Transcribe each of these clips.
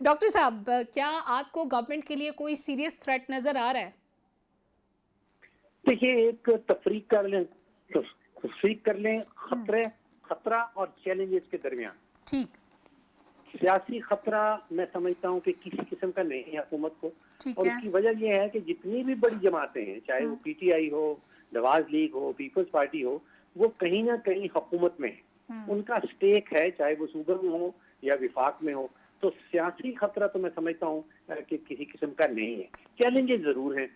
Doctor साहब, क्या आपको गवर्नमेंट के लिए कोई सीरियस थ्रेट नजर आ रहा है? देखिए, एक तफरीक कर लें हम्म। खतरा और चैलेंजेस के दरमियान। ठीक। सियासी खतरा मैं समझता हूँ कि किसी किस्म का नहीं है हुकूमत को। ठीक और है। उसकी वजह यह है कि जितनी भी बड़ी जमातें हैं, चाहे वो हम्म। पीटीआई हो, नवाज लीग हो, पीपल्स पार्टी हो, वो कहीं ना कहीं हुकूमत में है। हम्म। उनका स्टेक है, चाहे वो सूबे में हो या विफाक में हो। तो सियासी खतरा तो मैं समझता हूँ कि किसी किस्म का नहीं है। चैलेंजेस जरूर हैं।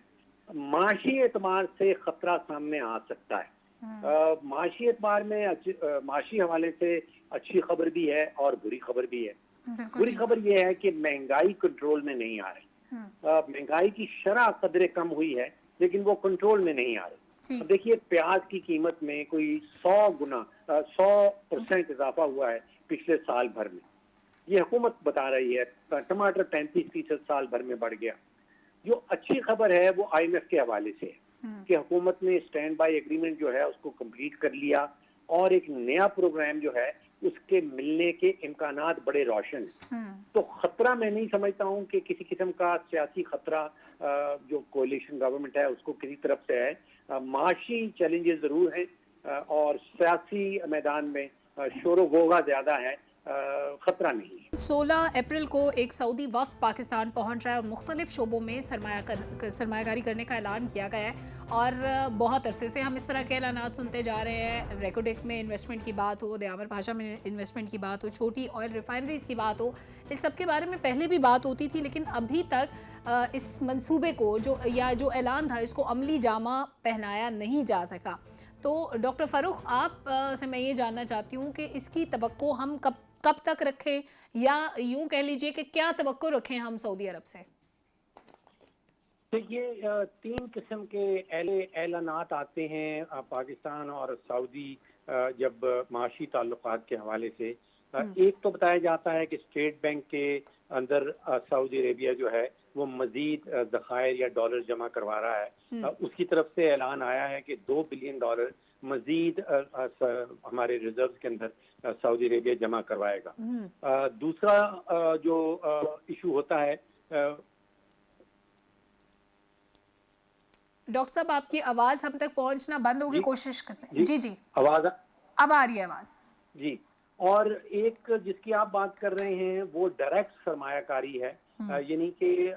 माशी एतबार से खतरा सामने आ सकता है। हम्म। माशी एतबार में माशी हवाले से अच्छी खबर भी है और बुरी खबर भी है। बिल्कुल बुरी ठीक। खबर यह है कि महंगाई कंट्रोल में नहीं आ रही। हम्म। महंगाई महंगाई की शरह कदरे कम हुई है, लेकिन वो कंट्रोल में नहीं आ रही। अब ठीक। देखिए, प्याज की कीमत में कोई 100% इजाफा हुआ है पिछले साल भर में। ये हुकूमत बता रही है। टमाटर 35% साल भर में बढ़ गया। जो अच्छी खबर है वो आईएमएफ के हवाले से है हम्म। कि हुकूमत ने स्टैंड बाय एग्रीमेंट जो है उसको कंप्लीट कर लिया और एक नया प्रोग्राम जो है उसके मिलने के इम्कानात बड़े रोशन हैं। हम्म। तो खतरा मैं नहीं समझता हूँ कि किसी किस्म का सियासी खतरा जो कोalition गवर्नमेंट है उसको किसी तरफ से है। माशी चैलेंजेस जरूर हैं और सियासी मैदान में शोर गोगा ज्यादा है। खतरा नहीं है। 16 अप्रैल को एक सऊदी वफ्द पाकिस्तान पहुंच रहा है और मुख्तलिफ शोबों में सरमायाकारी करने का ऐलान किया गया है। और बहुत अरसे से हम इस तरह के ऐलानात सुनते जा रहे हैं। रेकोडेक में इन्वेस्टमेंट की बात हो, दयामर भाषा में इन्वेस्टमेंट की बात हो, छोटी ऑयल रिफाइनरीज की बात हो, इस सब के बारे में पहले भी बात होती थी। लेकिन अभी तक इस मंसूबे को जो ऐलान था, इसको अमली जामा पहनाया नहीं जा सका। तो डॉक्टर फ़ारूक, आप से मैं ये जानना चाहती हूँ कि इसकी तवक्को हम कब कब तक रखें, या यूं कह लीजिए कि क्या तवक्को रखें हम सऊदी अरब से? देखिए, तीन किस्म के ऐलानात आते हैं पाकिस्तान और सऊदी जब माशी ताल्लुकात के हवाले से। एक तो बताया जाता है कि स्टेट बैंक के अंदर सऊदी अरेबिया जो है वो मजीद ज़खायर या डॉलर जमा करवा रहा है। उसकी तरफ से ऐलान आया है कि $2 बिलियन मजीद हमारे रिजर्व के अंदर सऊदी अरेबिया जमा करवाएगा। दूसरा जो इशू होता है। डॉक्टर साहब, आपकी आवाज हम तक पहुंचना बंद होगी, जी कोशिश करते हैं। जी, जी जी, आवाज अब आ रही है आवाज। जी। और एक जिसकी आप बात कर रहे हैं वो डायरेक्ट सरमायाकारी है। यानी कि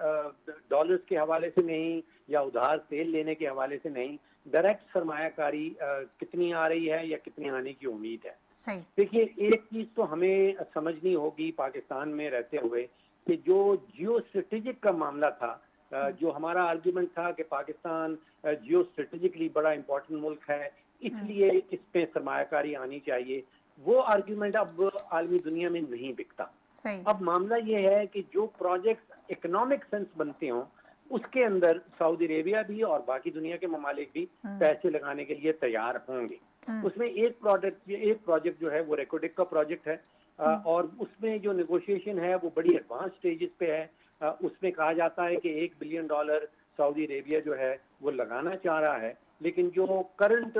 डॉलर्स के हवाले से नहीं या उधार तेल लेने के हवाले से नहीं, डायरेक्ट सरमायाकारी कितनी आ रही है या कितनी आने की उम्मीद है। सही। देखिए, एक चीज तो हमें समझनी होगी पाकिस्तान में रहते हुए कि जो जियो स्ट्रेटेजिक का मामला था, जो हमारा आर्ग्यूमेंट था कि पाकिस्तान जियो स्ट्रेटेजिकली बड़ा इंपॉर्टेंट मुल्क है, इसलिए इस पे सरमायाकारी आनी चाहिए, वो आर्ग्यूमेंट अब आलमी दुनिया में नहीं बिकता। सही। अब मामला ये है कि जो प्रोजेक्ट्स इकोनॉमिक सेंस बनते हों उसके अंदर सऊदी अरेबिया भी और बाकी दुनिया के ममालिक भी पैसे लगाने के लिए तैयार होंगे। उसमें एक प्रोजेक्ट जो है वो रेकोडेक का प्रोजेक्ट है। और उसमें जो नेगोशिएशन है वो बड़ी एडवांस स्टेजेस पे है। उसमें कहा जाता है कि $1 बिलियन सऊदी अरेबिया जो है वो लगाना चाह रहा है। लेकिन जो करंट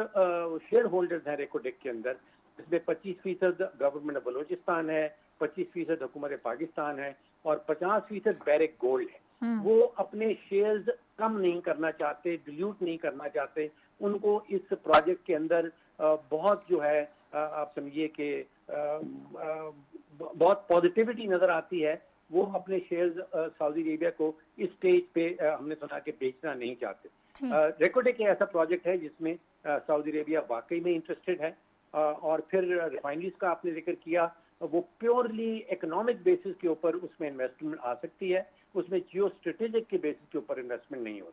शेयर होल्डर्स हैं रेकोडेक के अंदर, इसमें 25% गवर्नमेंट ऑफ बलोचिस्तान है, 25% हुकूमत पाकिस्तान है और 50% बैरिक गोल्ड है। वो अपने शेयर्स कम नहीं करना चाहते, डिल्यूट नहीं करना चाहते। उनको इस प्रोजेक्ट के अंदर बहुत जो है आप समझिए कि बहुत पॉजिटिविटी नजर आती है। वो अपने शेयर्स सऊदी अरेबिया को इस स्टेज पे हमने सुना कि बेचना नहीं चाहते। रेकोडेक एक ऐसा प्रोजेक्ट है जिसमें सऊदी अरेबिया वाकई में इंटरेस्टेड है। और फिर रिफाइनरीज का आपने जिक्र किया, वो प्योरली इकोनॉमिक बेसिस के ऊपर उसमें इन्वेस्टमेंट आ सकती है, उसमें जियो स्ट्रेटेजिक के बेसिस के ऊपर इन्वेस्टमेंट नहीं हो